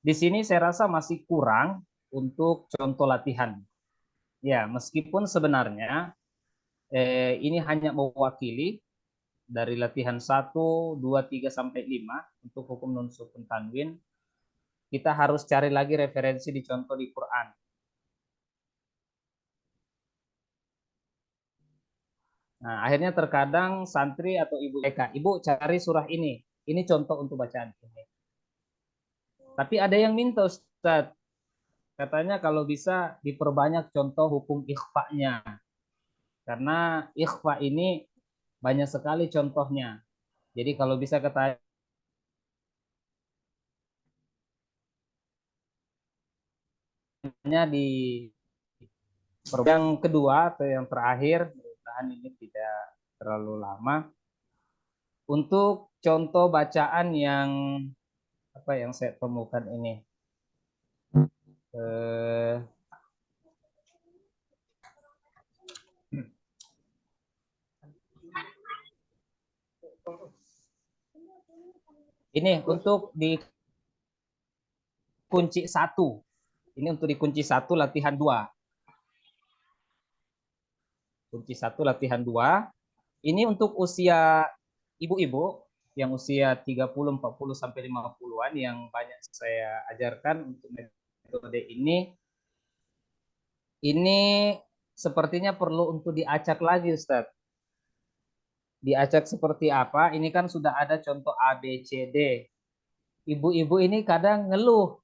Di sini saya rasa masih kurang untuk contoh latihan. Ya, meskipun sebenarnya ini hanya mewakili dari latihan 1, 2, 3, sampai 5 untuk hukum nun sukun tanwin. Kita harus cari lagi referensi di contoh di Quran. Nah, akhirnya terkadang santri atau ibu cari surah ini contoh untuk bacaan ini. Tapi ada yang minta Ustaz, katanya kalau bisa diperbanyak contoh hukum ikhfa-nya. Karena ikhfa ini banyak sekali contohnya. Jadi kalau bisa katanya di yang kedua atau yang terakhir, mudah-mudahan ini tidak terlalu lama, untuk contoh bacaan yang apa yang saya temukan ini. Ini untuk di kunci 1. Ini untuk di kunci 1 latihan 2. Kunci 1 latihan 2. Ini untuk usia ibu-ibu yang usia 30, 40 sampai 50-an yang banyak saya ajarkan untuk metode ini. Ini sepertinya perlu untuk diacak lagi, Ustadz. Diacak seperti apa? Ini kan sudah ada contoh A, B, C, D. Ibu-ibu ini kadang ngeluh.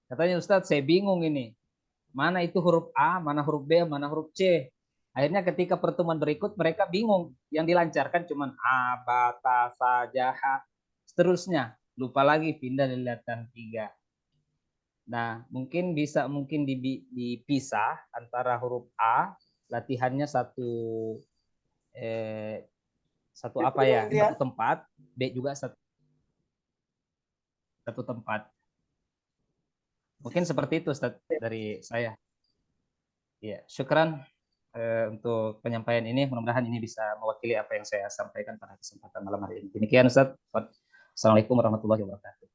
Katanya, Ustadz, saya bingung ini. Mana itu huruf A, mana huruf B, mana huruf C. Akhirnya ketika pertemuan berikut mereka bingung. Yang dilancarkan cuma A, Ba, Ta, Sa, Ja, Ha. Seterusnya. Lupa lagi pindah di latihan 3. Nah, mungkin bisa dipisah antara huruf A, latihannya Satu apa ya? Satu tempat. B juga satu tempat. Mungkin seperti itu Ustaz dari saya. Ya, syukran untuk penyampaian ini. Mudah-mudahan ini bisa mewakili apa yang saya sampaikan pada kesempatan malam hari ini. Demikian Ustaz. Assalamualaikum warahmatullahi wabarakatuh.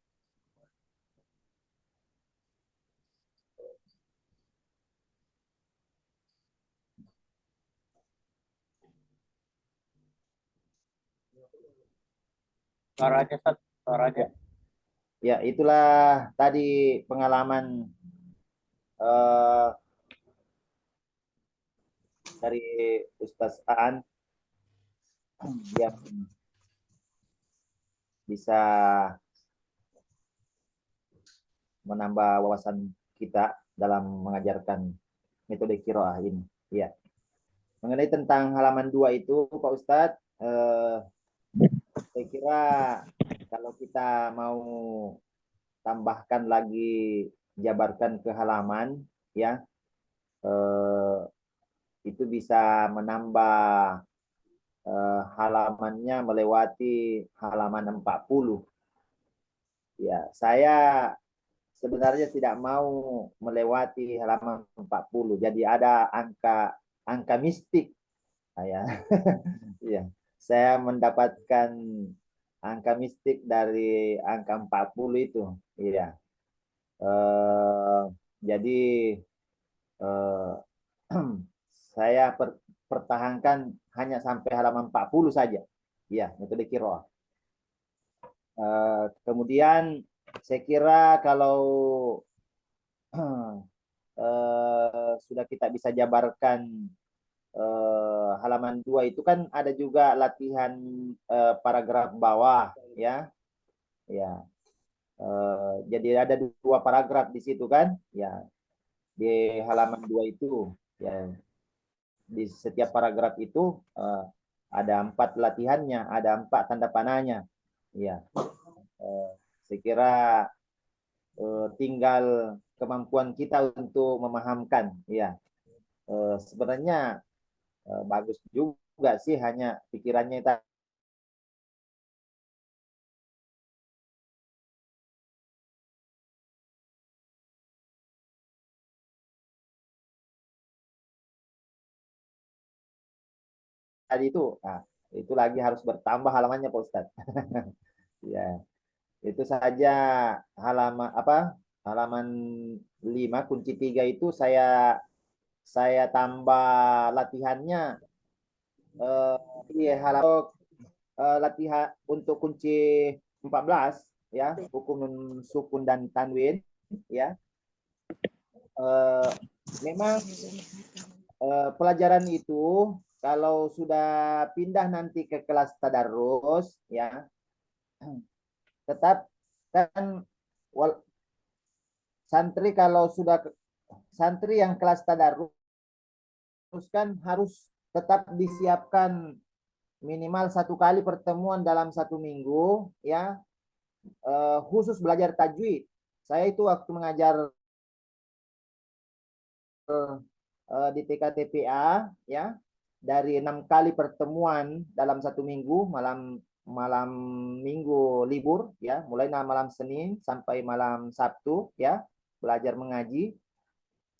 Suaranya, Ustaz, suaranya.
Ya, itulah tadi pengalaman dari Ustaz Aan yang bisa menambah wawasan kita dalam mengajarkan metode qiraah ini. Ya. Mengenai tentang halaman 2 itu, Pak Ustadz, saya kira kalau kita mau tambahkan lagi, jabarkan ke halaman, ya, itu bisa menambah halamannya melewati halaman 40. Ya, saya sebenarnya tidak mau melewati halaman 40. Jadi ada angka mistik. Ya. Ya. Saya mendapatkan angka mistik dari angka 40 itu. Iya. Jadi saya pertahankan hanya sampai halaman 40 saja. Ya, metode qiraah. Kemudian saya kira kalau sudah kita bisa jabarkan halaman 2 itu kan ada juga latihan paragraf bawah, ya. Ya. Jadi ada 2 paragraf di situ kan, ya. Di halaman 2 itu, ya. Di setiap paragraf itu ada 4 latihannya, ada 4 tanda panahnya. Ya. Saya kira tinggal kemampuan kita untuk memahamkan, ya. Sebenarnya bagus juga sih, hanya pikirannya tadi itu. Nah, itu lagi harus bertambah halamannya Pak Ustadz. Ya, itu saja halaman halaman 5 kunci 3 itu saya tambah latihannya di halaman latihan untuk kunci 14, ya, hukum sukun dan tanwin, ya. Memang pelajaran itu kalau sudah pindah nanti ke kelas tadarus, ya, tetap kan santri kalau sudah santri yang kelas tadarus kan harus tetap disiapkan minimal 1 kali pertemuan dalam 1 minggu, ya, khusus belajar tajwid. Saya itu waktu mengajar di TKTPA, ya, dari 6 kali pertemuan dalam 1 minggu, malam minggu libur, ya, mulai malam Senin sampai malam Sabtu, ya, belajar mengaji.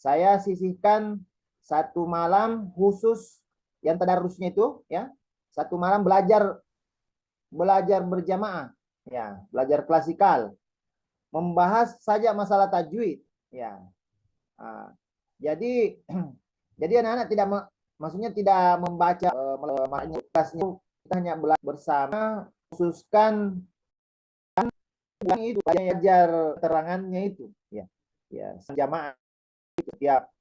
Saya sisihkan 1 malam khusus yang tadarusnya itu, ya, 1 malam belajar berjamaah, ya, belajar klasikal, membahas saja masalah tajwid, ya. Nah, jadi anak-anak tidak maksudnya tidak membaca kelasnya, kita hanya belajar bersama, khususkan yang itu belajar terangannya itu, ya, ya, jamaah itu tiap